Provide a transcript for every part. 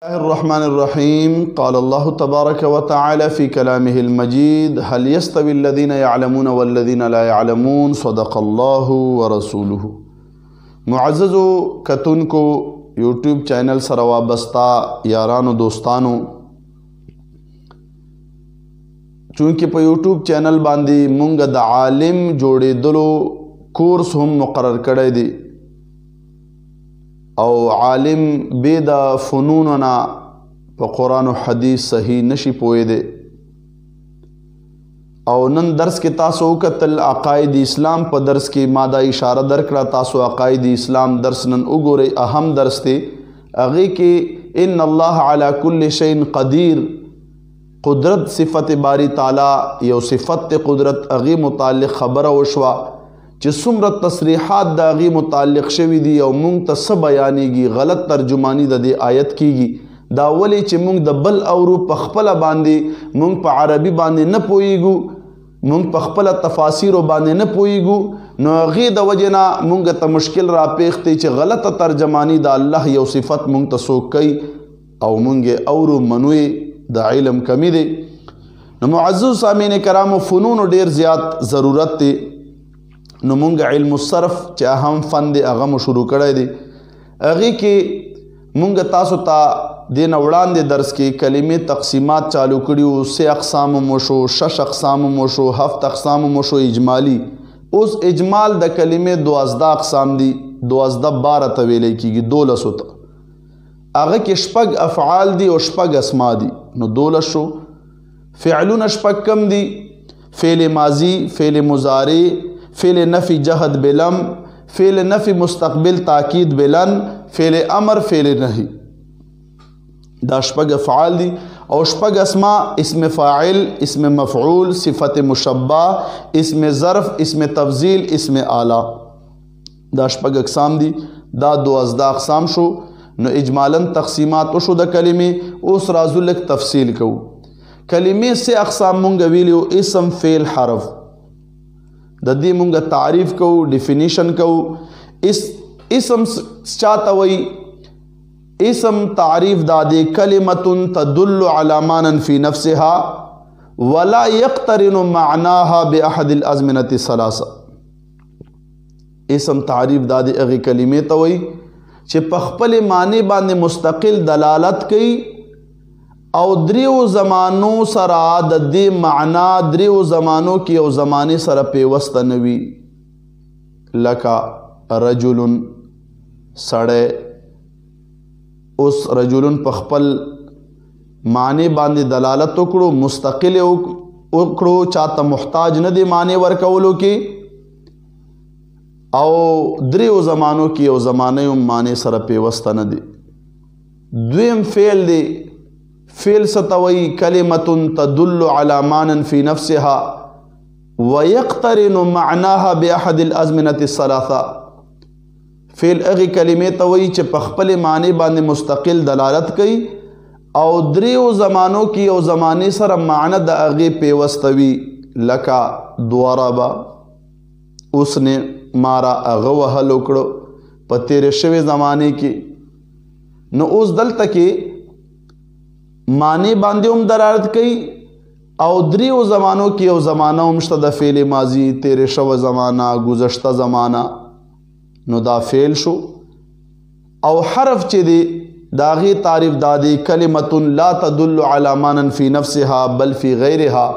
الرحمن الرحيم قال الله تبارك وتعالى في كلامه المجيد هل يستوي الذين يعلمون والذين لا يعلمون صدق الله ورسوله. معززو کتونکو یوټیوب چینل سره وابسته یارانو دوستانو، چونکه په یوټیوب چینل باندې مونږ د عالم جوړېدلو کورس هم مقرر کړی دی او عالم بے دا فنوننا پا قرآن و حدیث صحیح نشی پوئے دے او نن درس کے تاسو کتل عقائد اسلام پا درس کی مادہ اشارہ درکڑا تاسو عقائد اسلام درس نن اگورے اہم درس تے اگے کہ ان اللہ علی کل شین قدیر قدرت صفت باری تعالی یو صفت قدرت اگے متعلق خبر وشوا چې څومره تصریحات د هغې متعلق شوي دي او مونږ ته څه بیانېږي، غلط ترجمانی د دې آیت کیږي. دا ولې چې مونږ د بل اورو په خپله باندې مونږ په عربي باندې نه پوهیږو، مونږ په خپله تفاسیرو باندې نه پوهیږو، نو هغې د وجې نه مونږ ته مشکل راپېښ دی چې غلطه ترجمانی د الله یو صفت مونږ ته څوک کوي او مونږ اورو منو د علم کمی دی. نو معزز سامعین کرامو، فنونو ډېر زیات ضرورت دی. نو مونږ علم الصرف چې اهم فن دی هغه مو شروع کړی دی. هغې کې مونږ تاسو ته دې نه وړاندې درس کې کلمې تقسیمات چالو کړي وو. 3 اقسام مو شو، 6 اقسام مو شو، 7 اقسام مو شو اجمالی. اوس اجمال د کلمې 12 اقسام دي، 12 12 ته ویلی کېږي، 12 ته. هغه کې 6 افعال دي او 6 اسما دي، نو 12 شو. فعلونه 6 کم دي، فعل ماضی، فعل مضارع، فعل نفی جہد بلم، فعل نفی مستقبل تاکید بلن، فعل امر، فعل نہی. دا 6 افعال دی او 6 اسما: اسم فاعل، اسم مفعول، صفت مشبہ، اسم ظرف، اسم تفضیل، اسم اعلی. دا 6 اقسام دی. دا 12 اقسام شو. نو اجمالاً تقسیمات شو د کلمې. اوس راځو لږ تفصیل کو. کلمې 3 اقسام مونږ ویلیو: اسم، فعل، حرف. د دې مونږ تعریف کو، ډیفینیشن کو. اسم چاته وی؟ اسم تعریف دادے کلمت تدل علی معنی فی نفسها ولا یقترن معناها باحد الازمنة الثلاثه. اسم تعریف دادے اغه کلمې ته وی چې په خپل معنی باندې مستقل دلالت کوي او دریو زمانو سره د دې معنا دریو زمانو کې یو زمانه سره پیوسته نوي، لکه رجل سړی. اوس رجلن په خپل معنی باندې دلالت وکړو، مستقل وکړو، چاته محتاج نه دی معنی ورکولو کې، او دریو زمانو کې یو زمانه یو معنی سره پیوسته نه دی. دویم فعل دی. فعل ستوي کلمت تدل على معنى في نفسها ويقترن معناها باحد الازمنة الثلاثه. فعل اغه کلمې توي چې په خپل معنی باندې مستقل دلالت کوي او دریو زمانو کې یو زمانه سره معنی د اغه پیوستوي، لکه ضرب، اوس نے مارا، اغه وهل وکړو په تیر شوی زمانه کې. نو اوس دلته کې معنی باندې هم دلالت کوي او دریو زمانو کې یو زمانه هم شته د فعل ماضی، تیر شوی زمانه، گذشته زمانه. نو دا فعل شو. او حرف چې دی داغي تعریف دادی کلمت لا تدل علی معنی فی نفسها بل فی غیرها.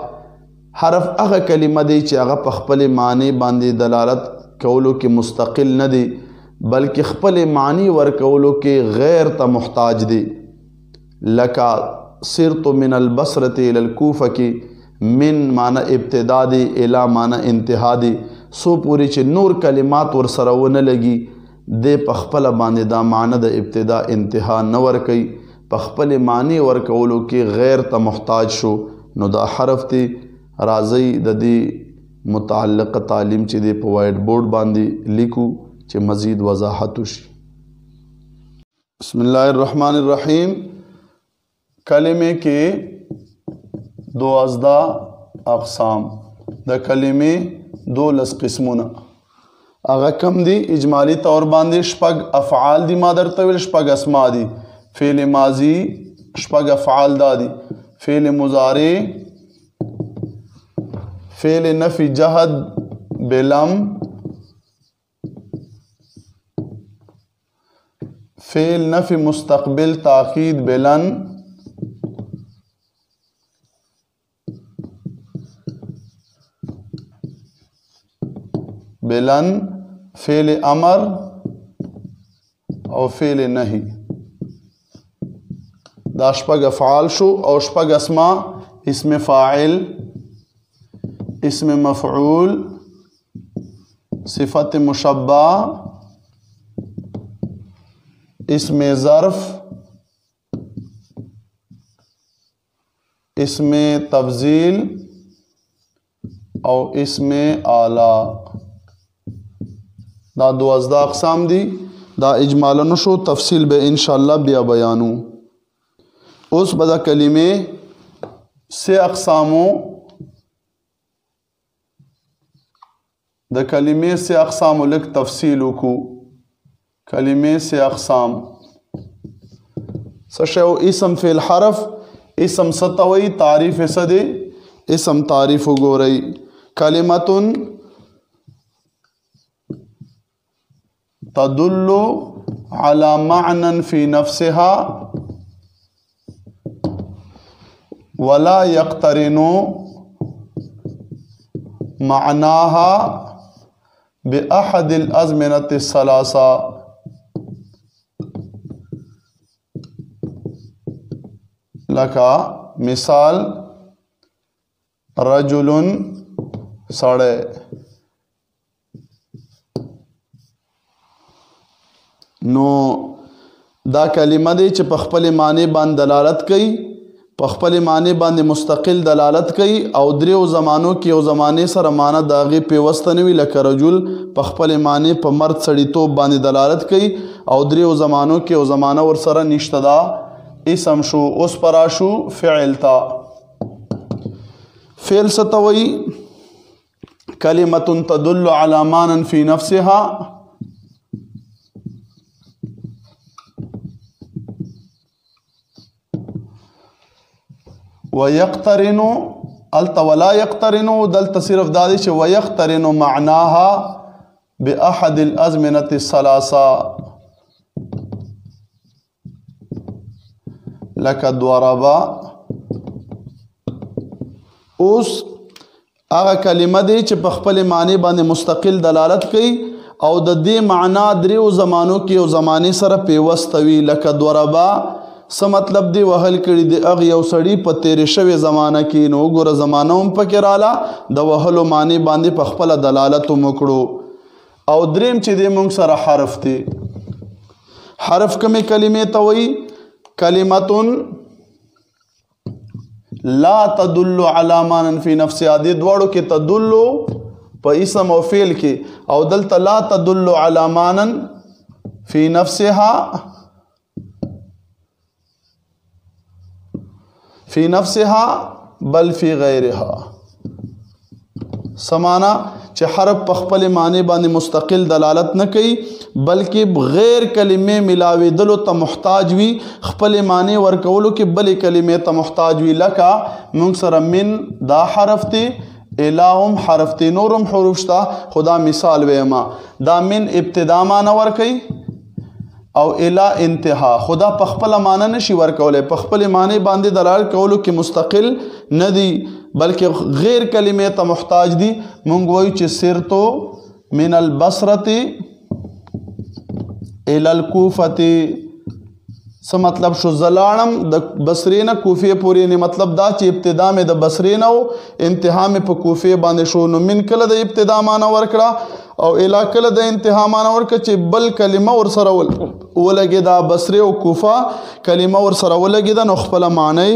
حرف هغه کلمه دی چې هغه په خپل معنی باندې دلالت کولو کې مستقل نه دی بلکې خپل معنی ورکولو کې غیر ته محتاج دی. لکا سرت من البصرة الى الکوفہ کی من معنی ابتدا دی، الی معنی انتہا دی. سو پوری چې نور کلمات ور سره ونه لګي د په خپل باندې دا معنی د ابتدا انتہا نه ور کوي، په خپل معنی ور کولو کې غیر ته محتاج شو. نو دا حرف تی. راځي د دې متعلق تعلیم چې دی په وائٹ بورډ باندې لیکو چې مزید وضاحت وشي. بسم الله الرحمن الرحیم. کلمې کې 12 اقسام، د کلمې 12 قسمونه. هغه کم دي؟ اجمالی طور باندې 6 افعال دي، ما درته ویل 6 اسما دي. فعل ماضی شپږ افعال دادي فعل مضارع فعل نفی جهد بلم فعل نفی مستقبل تاکید بلن فعل امر او فعل نهی دا شپږ افعال شو او شپږ اسماء اسم فاعل اسم مفعول صفت مشبہ اسم ظرف اسم تفضیل او اسم اعلی دا 12 اقسام دی دا اجمالاً شو تفصیل به انشاءاللہ بیا بیانو اس بدا کلمے سے اقساموں دا کلمے سے اقسام لک تفصیلو کو کلمے سے اقسام سشو اسم فی الحرف اسم ستوئی تعریف صدی اسم تعریف گو رئی کلمتن تدل على معنى في نفسها ولا يقترن معناها بأحد الأزمنة الثلاثة لکا مثال رجل سڑے نو دا کلمه دی چې په خپل معنی باندې دلالت کوي په خپل معنی باندې مستقل دلالت کوي او دریو زمانو کې یو زمانه سره معنی د هغې پیوسته نه وي لکه رجل په خپل معنی په مرد سړیتوب باندې دلالت کوي او دریو زمانو کې یو زمانه ورسره نشته دا اسم شو اوس پرا شو فعل تا فعل ستوي کلمة تدل على معنى في نفسها ويقترن الت ولا يقترن دلت صرف دادی چې ويقترن معناها بأحد الأزمنة الثلاثة لك ضربا اوس هغه کلمه دی چې په خپل معنی باندې مستقل دلالت کوي او د دې معنا دریو زمانو کې یو زمانه سره پیوسته وي لکه ضربا څه مطلب دی وهل کړي د هغه یو سړي په تیرې شوې زمانه کې نو وګوره زمانه هم پکې راله د وهلو معنی باندې په خپله دلالت هم وکړو او دریم چې دی موږ سره حرف دی حرف کومې کلمې ته وایي کلمتون لا تدل على معنى في نفسها دې دواړو کې تدل په اسم او فعل کې او دلته لا تدل على معنى في نفسها فی نفسها بل فی غیرها سمانا چې حرف په خپل معنی باندې مستقل دلالت نه کوي بلکې غیر کلمې ملاویدلو ته محتاج وي خپل معنی ورکولو کې بلې کلمې ته محتاج وي لکه موږ سره من دا حرف دی الهم حرف دی نورم حروف شته خدا مثال ویما دا من ابتدا معنی ورکوي او الی انتها خدا په خپل معنی نشي ورکولای په خپل معنی باندې دلالت کولو کې مستقل نه دی بلکې غیر کلمې ته محتاج دي مونږ وایو چې سرتو من البصره الی الکوفه څه مطلب شو زلاړم د بصرې نه کوفې پورې نه مطلب دا چې ابتدا مې د بصرې نه او انتها مې په کوفې باندې شو نو من کله د ابتدا معنی ورکړه او الی کله د انتها معنی ورکړه چې بل کلمه ورسره ولګېده بصرې او کوفه کلمه ورسره ولګېده نو خپله معنی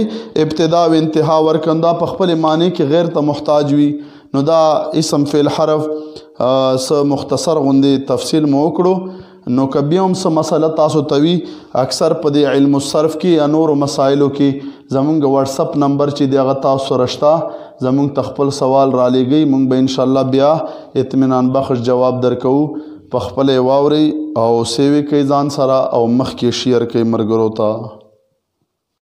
ابتدا او انتها ورکړه دا په خپل معنی کې غیر ته محتاج وي نو دا اسم فعل حرف څه مختصر غوندې تفصیل مو وکړو نو که بیا هم څه مسله تاسو ته وي اکثر په دې علم الصرف کې یا نورو مسایلو کې زمونږ واټساپ نمبر چې دی هغه تاسو سره شته زمونږ ته خپل سوال را لیږئ مونږ به انشاءالله بیا اطمینان بخش جواب درکوو په خپل واوري او سیوي کوي ځان سره او مخکې شیر کوي مرګرو ته.